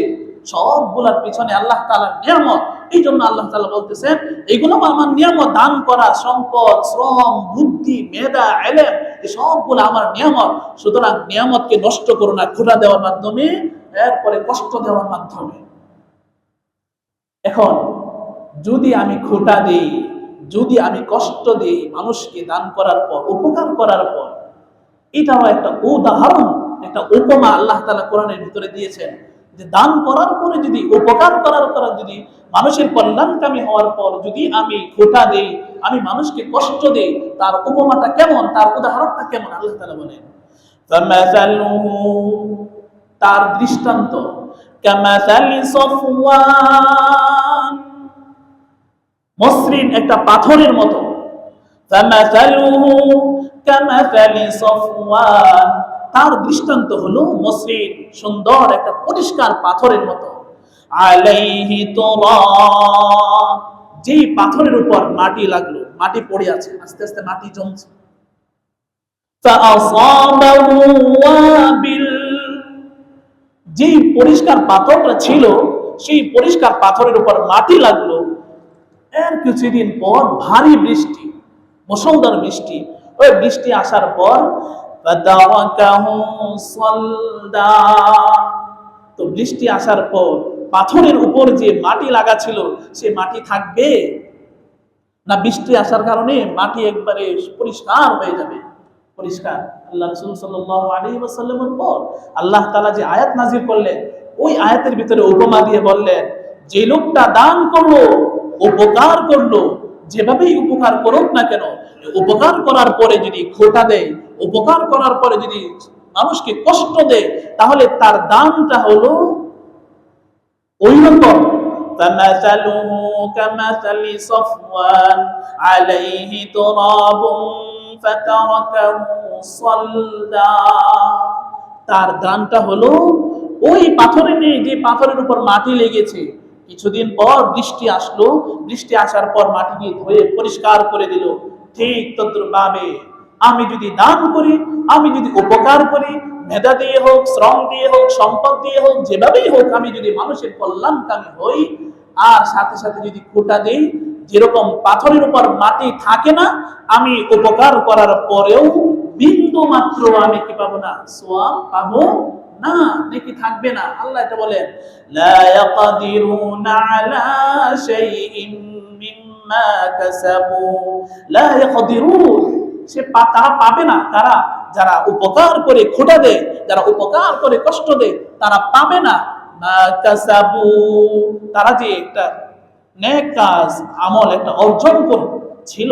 সবগুলোর পিছনে আল্লাহ তাআলার নিয়ামত। এই জন্য আল্লাহ তাআলা বলতেছেন, এইগুলো আমার নিয়ামত। দান করা, সম্পদ, শ্রম, বুদ্ধি, মেধা, ইলম, এই সবগুলো আমার নিয়ামত। সুতরাং নিয়ামতকে নষ্ট করো না খোটা দেওয়ার মাধ্যমে, এরপরে কষ্ট দেওয়ার মাধ্যমে। এখন যদি আমি খোটা দেই, যদি আমি কষ্ট দেই মানুষকে দান করার পর, উপকার করার পর, এটাও একটা উদাহরণ, একটা উপমা আল্লাহ তাআলা কোরআনের ভিতরে দিয়েছেন, যে দান করার পরে যদি, উপকার করার পর যদি, মানুষের কল্যাণকামী হওয়ার পর যদি আমি খোটা দেই, আমি মানুষকে কষ্ট দেই, তার উপমাটা কেমন, তার উদাহরণটা কেমন? আল্লাহ তাআলা বলেন, ফামাসালুহু, তার দৃষ্টান্ত, কামাসালি সফওয়ান, মসৃণ একটা পাথরের মতো। ফামাসালুহু কামাসালি সফওয়ান, তার দৃষ্টান্ত হলো মসৃণ সুন্দর একটা পরিষ্কার পাথরের মতো। আলাইহি তুরাব, যেই পাথরের উপর মাটি লাগলো, মাটি পড়ে আছে, আস্তে আস্তে মাটি জমছে। ফাআসাবাহু ওয়াবিল, যেই পরিষ্কার পাথরটা ছিল, সেই পরিষ্কার পাথরের উপর মাটি লাগলো। এর কিছুদিন পর ভারী বৃষ্টি, মুষলধার বৃষ্টি, ওই বৃষ্টি আসার পর ফাতারাকাহু সালদা, তো বৃষ্টি আসার পর পাথরের উপর যে মাটি লাগা ছিল, সে মাটি থাকবে না? বৃষ্টি আসার কারণে মাটি একবারে পরিষ্কার হয়ে যাবে, পরিষ্কার। আল্লাহ রাসূল সাল্লাল্লাহু আলাইহি ওয়াসাল্লামের পর আল্লাহ তাআলা যে আয়াত নাযিল করলেন, ওই আয়াতের ভিতরে উপমা দিয়ে বললেন, যে লোকটা দান করলো, উপকার করলো, যেভাবেই উপকার করুক না কেন, উপকার করার পরে যদি খোটা দেয়, উপকার করার পরে যদি মানুষকে কষ্ট দেয়, তাহলে তার দানটা হলো ওই রকম। فَمَثَلُهُ كَمَثَلِ صَفْوَانٍ عَلَيْهِ تُرَابٌ فَتَرَكَهُ صَلْدًا, তার দানটা হলো ওই পাথরে নেই যে পাথরের উপর মাটি লেগেছে, কিছুদিন পর বৃষ্টি আসলো, বৃষ্টি আসার পর মাটিকে ধুয়ে পরিষ্কার করে দিল। ঠিক তদ্রুপভাবে আমি যদি দান করি, আমি যদি উপকার করি, মেধা দিয়ে হোক, শ্রম দিয়ে হোক, সম্পদ দিয়ে হোক, যেভাবেই হোক, আমি যদি মানুষের কল্যাণকামী হই আর সাথে সাথে যদি খোঁটা দেই, যেরকম পাথরের উপর মাটি থাকে না, আমি উপকার করার পরেও বিন্দু মাত্র আমি কি পাবো না, সওয়াব পাবো না, নেকি থাকবে না। আল্লাহ এটা বলেন, লা ইয়াকদিরুনা আলা শাইইন মিম্মা কাসাবু, লা ইয়াকদিরুন, তারা পাবে না, তারা যারা উপকার করে খোঁটা দেয়, যারা উপকার করে কষ্ট দেয়, তারা পাবে না মা কাসাবু, তারা যে একটা নেক কাজ আমল একটা অর্জন ছিল,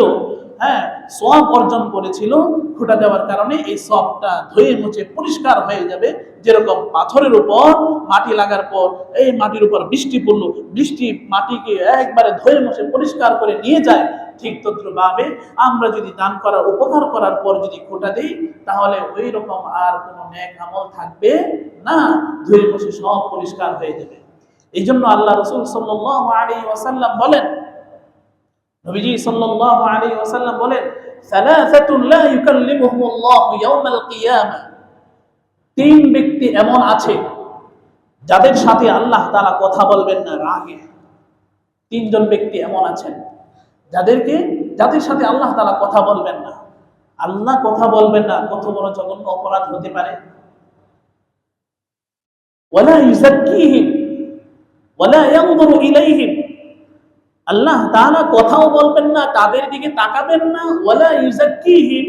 হ্যাঁ, সওয়াব অর্জন করেছিল, খোঁটা দেওয়ার কারণে এই সওয়াবটা ধুয়ে মুছে পরিষ্কার হয়ে যাবে। যেরকম পাথরের উপর মাটি লাগার পর এই মাটির উপর বৃষ্টি পড়লো, বৃষ্টি মাটিকে একবারে ধুয়ে মুছে পরিষ্কার করে নিয়ে যায়, ঠিক তদ্রুপভাবে আমরা যদি দান করার উপকার করার পর যদি খোঁটা দিই, তাহলে ওই রকম আর কোনো নেক আমল থাকবে না, ধুয়ে মুছে সব পরিষ্কার হয়ে যাবে। এই জন্য আল্লাহ রাসূল সাল্লাল্লাহু আলাইহি ওয়াসাল্লাম বলেন, নবীজি সাল্লাল্লাহু আলাইহি ওয়াসাল্লাম বলেন, সালাসাতুন লা ইউকাল্লিমুহুমুল্লাহু ইয়াওমাল কিয়ামা, তিন ব্যক্তি এমন আছে যাদের সাথে আল্লাহ তাআলা কথা বলবেন না রাগে। তিনজন ব্যক্তি এমন আছেন যাদের সাথে আল্লাহ তাআলা কথা বলবেন না। আল্লাহ কথা বলবেন না, কত বড় জঘন্য অপরাধ হতে পারে। ওয়ালা ইউযাক্কিহিম ওয়ালা ইয়ানজুরু ইলাইহিম, আল্লাহ তাআলা কথাও বলবেন না, তাদের দিকে তাকাবেন না। ওয়ালা ইউযাক্কিহিম,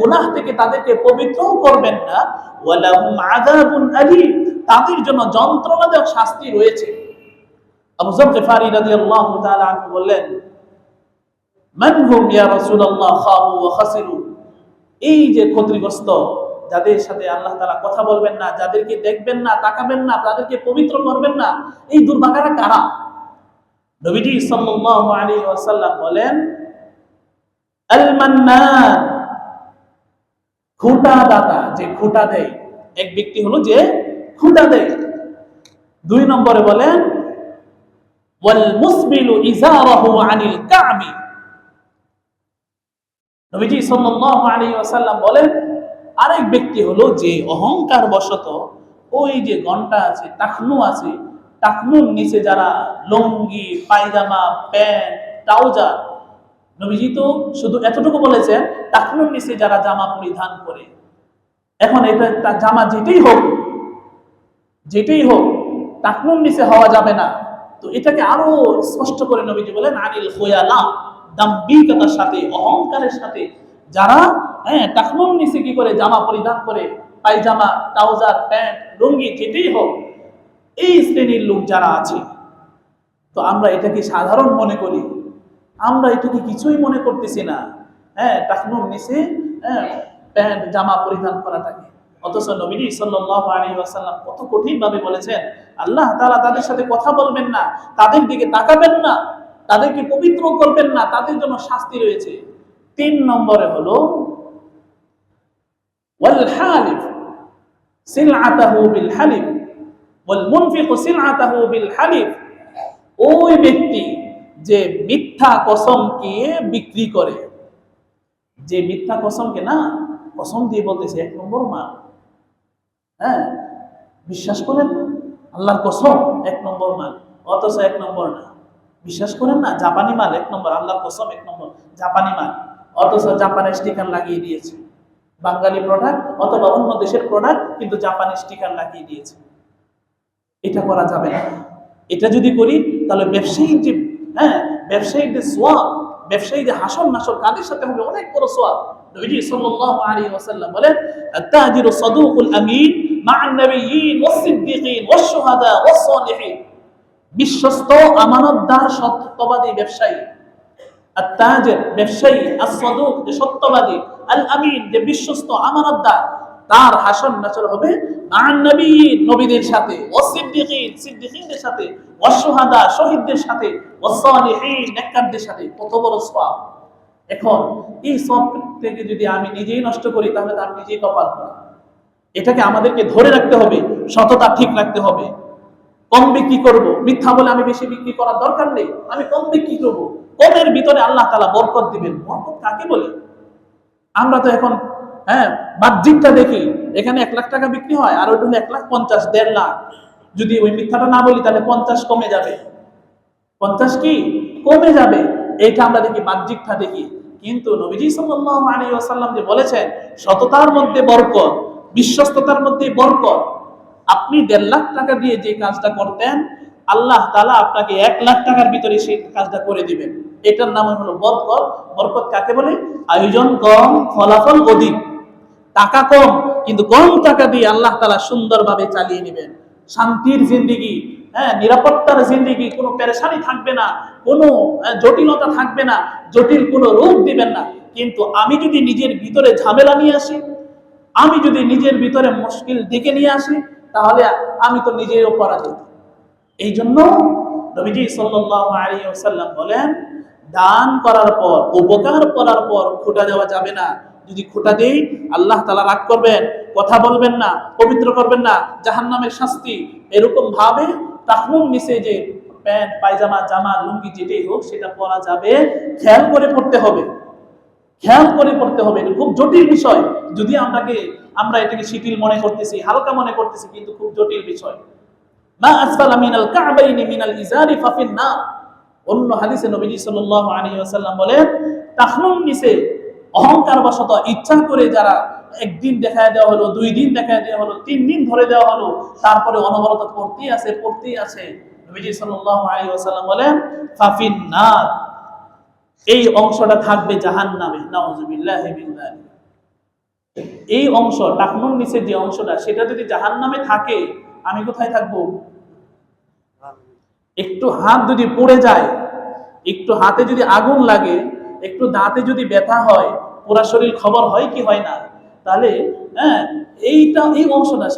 গুনাহ থেকে তাদেরকে পবিত্রও করবেন না। ওয়ালাহুম আযাবুন আলীম, তাদের জন্য যন্ত্রণাদায়ক শাস্তি রয়েছে। আবু যর গিফারি রাদিয়াল্লাহু তাআলা আনহু বললেন, মান হুম ইয়া রাসূলুল্লাহ খাবু ওয়া খাসিরু, এই যে ক্ষতিগ্রস্ত, যাদের সাথে আল্লাহ তাআলা কথা বলবেন না, যাদেরকে দেখবেন না, তাকাবেন না, তাদেরকে পবিত্র করবেন না, এই দুর্ভাগারা কারা? নবীজি সাল্লাল্লাহু আলাইহি ওয়াসাল্লাম বলেন, আল মান্নান, খোঁটা দাতা, যে খোঁটা দেয়। এক ব্যক্তি হলো যে খোঁটা দেয়। দুই নম্বরে বলেন, ওয়াল মুসবিলু ইজারাহু আনিল কা'বি, নবীজি সাল্লাল্লাহু আলাইহি ওয়াসাল্লাম বলেন, আরেক ব্যক্তি হলো যে অহংকার বশত ওই যে ঘন্টা আছে, টাকনু আছে, টাকনুর নিচে যারা লুঙ্গি, পায়জামা, প্যান্ট, ট্রাউজার, নবীজি তো শুধু এতটুকু বলেছেন, টাকনুর নিচে যারা জামা পরিধান করে। এখন এটা জামা যেটাই হোক টাকনুর নিচে হওয়া যাবে না। তো এটাকে আরো স্পষ্ট করে নবীজি বলেন, আনিল খুয়ালা, দাম্ভিকতার সাথে, অহংকারের সাথে যারা টাকনুর নিচে কি করে জামা পরিধান করে, পায়জামা, ট্রাউজার, প্যান্ট, লুঙ্গি, যেটাই হোক, এই শ্রেণীর লোক যারা আছে, তো আমরা এটাকে সাধারণ মনে করি, আমরা এটাকে কিছুই মনে করতেছি না, টাকনুর নিচে প্যান্ট জামা পরিধান করাটাকে। অথচ নবী সাল্লাল্লাহু আলাইহি ওয়াসাল্লাম কত কঠিন ভাবে বলেছেন, আল্লাহ তাআলা তাদের সাথে কথা বলবেন না, তাদের দিকে তাকাবেন না, তাদেরকে পবিত্র করবেন না, তাদের জন্য শাস্তি রয়েছে। তিন নম্বরে হলো ওয়াল হালিফ সিলআতাহু বিল হালিফ ওয়াল মুনফিকু সিলআতাহু বিল হালিফ, ওই ব্যক্তি যে মিথ্যা কসমকে বিক্রি করে, যে মিথ্যা কসমকে না, কসম দিয়ে বলতেছে 1 নম্বর মাল, বিশ্বাস করেন না, আল্লাহর কসম 1 নম্বর মাল, অথচ 1 নম্বর না। বিশ্বাস করেন না, জাপানি মাল 1 নম্বর, আল্লাহর কসম 1 নম্বর জাপানি মাল, অথচ জাপানের স্টিকার লাগিয়ে দিয়েছে। বাঙালি প্রোডাক্ট অথবা অন্য দেশের প্রোডাক্ট, কিন্তু জাপানি স্টিকার লাগিয়ে দিয়েছে। এটা করা যাবে না। এটা যদি করি তাহলে ব্যবসায়ীদের সোয়াব, ব্যবসায়ীদের হাসন নাসর কাদের সাথে হবে? অনেক বড় সোয়াব। নবী সাল্লাল্লাহু আলাইহি ওয়াসাল্লাম বলেন, আত-তাজিরু সাদুকুল আমিন মা'আন নাবিয়্যিন ওয়াস-সিদ্দীকিন ওয়াশ-শুহাদা ওয়াস-সালিহিন, বিশ্বস্ত আমানতদার সত্যবাদী ব্যবসায়ী। আত-তাজির ব্যবসায়ী, আস-সাদুক যে সত্যবাদী, আল-আমিন যে বিশ্বস্ত আমানতদার, তার হাসন নাসর হবে মা'আন নাবিয়্যিন নবীদের সাথে, ওয়াস-সিদ্দীকিন সিদ্দীকিনদের সাথে, ওয়াশ-শুহাদা শহীদদের সাথে, ওয়াস-সালিহিন নেককারদের সাথে। কত বড় সওয়াব! এখন এই সওয়াব থেকে যদি আমি নিজেই নষ্ট করি, তাহলে তো আমি নিজেই কপাল পোড়া। এটাকে আমাদেরকে ধরে রাখতে হবে, সততা ঠিক রাখতে হবে। কম বিক্রি করব, মিথ্যা বলে আমি বেশি বিক্রি করার দরকার নেই, আমি কম বিক্রি করব। কমের ভিতরে আল্লাহ তাআলা বরকত দিবেন। বরকত কাকে বলে? আমরা তো এখন বাহ্যিকটা দেখি, এখানে 1 লাখ টাকা বিক্রি হয় আর ওইটা হলো 1,50,000, 1.5 লাখ। যদি ওই মিথ্যাটা না বলি তাহলে 50 কমে যাবে, 50 কি কমে যাবে, এইটা আমরা দেখি, বাহ্যিকটা দেখি। কিন্তু নবীজি সাল্লাল্লাহু আলাইহি ওয়াসাল্লাম যে বলেছেন সততার মধ্যে বরকত, বিশ্বস্ততার মধ্যে বরকত। আপনি 1.5 লাখ টাকা দিয়ে যে কাজটা করতেন, আল্লাহ তাআলা আপনাকে 1 লাখ টাকার ভিতরে সেই কাজটা করে দিবেন। এটার নাম হলো বরকত। বরকত কাকে বলে? আয়োজন কম, ফলাফল অধিক। টাকা কম, কিন্তু কম টাকা দিয়ে আল্লাহ তাআলা সুন্দরভাবে চালিয়ে নেবেন। শান্তির জিন্দেগি, নিরাপত্তার জিন্দেগি, কোনো পেরেশানি থাকবে না, কোনো জটিলতা থাকবে না, জটিল কোনো রোগ দিবেন না। কিন্তু আমি যদি নিজের ভিতরে ঝামেলা নিয়ে আসি, আমি যদি নিজের ভিতরে মুশকিল ডেকে নিয়ে আসি, তাহলে আমি তো নিজেই অপরাধী। এই জন্য নবীজি সাল্লাল্লাহু আলাইহি ওয়াসাল্লাম বলেন, দান করার পর, উপকার করার পর খোটা দেওয়া যাবে না। যদি খোটা দেই, আল্লাহ তাআলা রাগ করবেন, কথা বলবেন না, পবিত্র করবেন না, জাহান্নামের শাস্তি। এরকম ভাবে তাহনুর নিচে যে প্যান্ট, পায়জামা, জামা, লুঙ্গি যেটাই হোক সেটা পরা যাবে, খেয়াল করে পড়তে হবে, খেয়াল করে পড়তে হবে। এটা খুব জটিল বিষয়। যদি আমরা এটাকে শিথিল মনে করতেছি, হালকা মনে করতেছি, কিন্তু খুব জটিল বিষয়। মা আসফালা মিনাল কা'বাইনি মিনাল ইজারি ফাফিন নার। অন্য হাদিসে নবীজি সাল্লাল্লাহু আলাইহি ওয়াসাল্লাম বলেন, তাহনুর নিচে অহংকার বশত ইচ্ছা করে যারা একদিন দেখায় দেওয়া হলো, 2 দিন দেখায় দেওয়া হলো, 3 দিন ধরে দেওয়া হলো, তারপরে অনবরত পড়তেই আছে, নবীজি সাল্লাল্লাহু আলাইহি ওয়াসাল্লাম বলেন ফাফিন নার, এই অংশটা থাকবে জাহান্নামে। নাউযুবিল্লাহি মিন যালিক। এই অংশ, টাকনুর নিচে যে অংশটা, সেটা যদি জাহান্নামে থাকে, আমি কোথায় থাকবো? একটু হাত যদি পুড়ে যায়, একটু হাতে যদি আগুন লাগে, একটু দাঁতে যদি ব্যথা হয়, পুরা শরীর খবর হয় কি হয় না? তাহলে এই অংশটা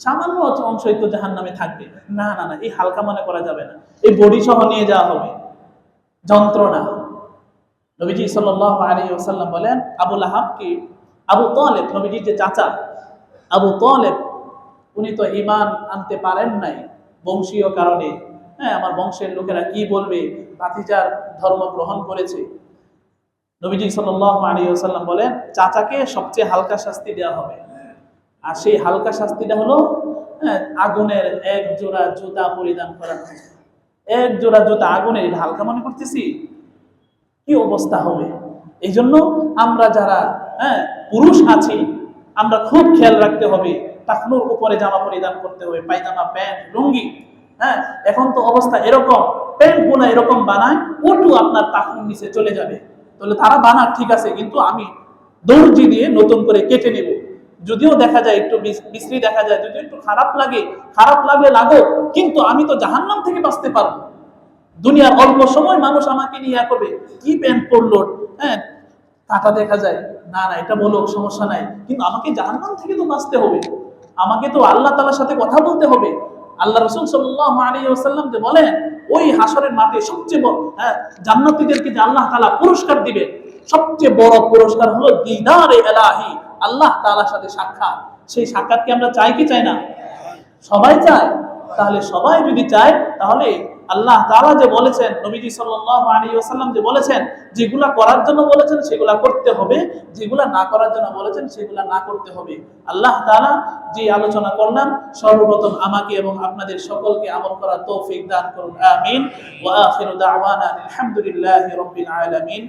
সামান্য অংশই তো জাহান্নামে থাকবে। না, এই হালকা মনে করা যাবে না, এই বডি সহ নিয়ে যাওয়া হবে, যন্ত্রণা। নবীজি সাল্লাল্লাহু আলাইহি ওয়াসাল্লাম বলেন, আবু লাহাবকে, আবু তালেব, নবীজির যে চাচা, আবু তালেব, উনি তো ঈমান আনতে পারেন নাই বংশীয় কারণে। আমার বংশের লোকেরা কি বলবে, ভাতিজার ধর্ম গ্রহণ করেছে। নবীজি সাল্লাল্লাহু আলাইহি ওয়াসাল্লাম বলেন, চাচাকে সবচেয়ে হালকা শাস্তি দেওয়া হবে। আর সেই হালকা শাস্তিটা হলো আগুনের 1 জোড়া জুতা পরিধান করা। 1 জোড়া জুতা আগুনের, এটা হালকা মনে করতেছি? কি অবস্থা হবে? এই জন্য আমরা যারা পুরুষ আছি, আমরা খুব খেয়াল রাখতে হবে। টাকনুর উপরে জামা পরিধান করতে হবে, পায়জামা, প্যান্ট, লুঙ্গি। এখন তো অবস্থা এরকম, প্যান্ট গুলো এরকম বানায়, ওটু আপনার টাকনুর নিচে চলে যাবে। তাহলে তারা বানাক, ঠিক আছে, কিন্তু আমি দর্জি দিয়ে নতুন করে কেটে নেব। যদিও দেখা যায় একটু বিশ্রী দেখা যায়, যদিও একটু খারাপ লাগলে লাগো, কিন্তু আমি তো জাহান্নাম থেকে বাঁচতে পারবো। দুনিয়ার অল্প সময় মানুষ আমাকে নিয়ে করবে, কি প্যান্ট পরলো, কাটা দেখা যায়, না এটা বলো, সমস্যা নাই, কিন্তু আমাকে জাহান্নাম থেকে তো বাঁচতে হবে, আমাকে তো আল্লাহ তাআলার সাথে কথা বলতে হবে। আল্লাহ রাসূল সাল্লাল্লাহু আলাইহি ওয়াসাল্লাম যে বলেন, ওই হাসরের মাঠে সবচেয়ে বড় জান্নাতীদেরকে যে আল্লাহ তাআলা পুরস্কার দিবেন, সবচেয়ে বড় পুরস্কার হলো দিদারে ইলাহি, আল্লাহ তাআলার সাথে সাক্ষাৎ। সেই সাক্ষাৎ কি আমরা চাই কি চাই না? সবাই চায়। তাহলে সবাই যদি চায়, তাহলে আল্লাহ তাআলা যে বলেছেন, নবীজি সাল্লাল্লাহু আলাইহি ওয়াসাল্লাম যে বলেছেন, যেগুলা করার জন্য বলেছেন সেগুলা করতে হবে, যেগুলা না করার জন্য বলেছেন সেগুলা না করতে হবে। আল্লাহ তাআলা যে আলোচনা করলাম, সর্বপ্রথম আমাকে এবং আপনাদের সকলকে আমল করার তৌফিক দান করুন, আমিন। ওয়া আখিরু দাওয়ানা আলহামদুলিল্লাহি রাব্বিল আলামিন।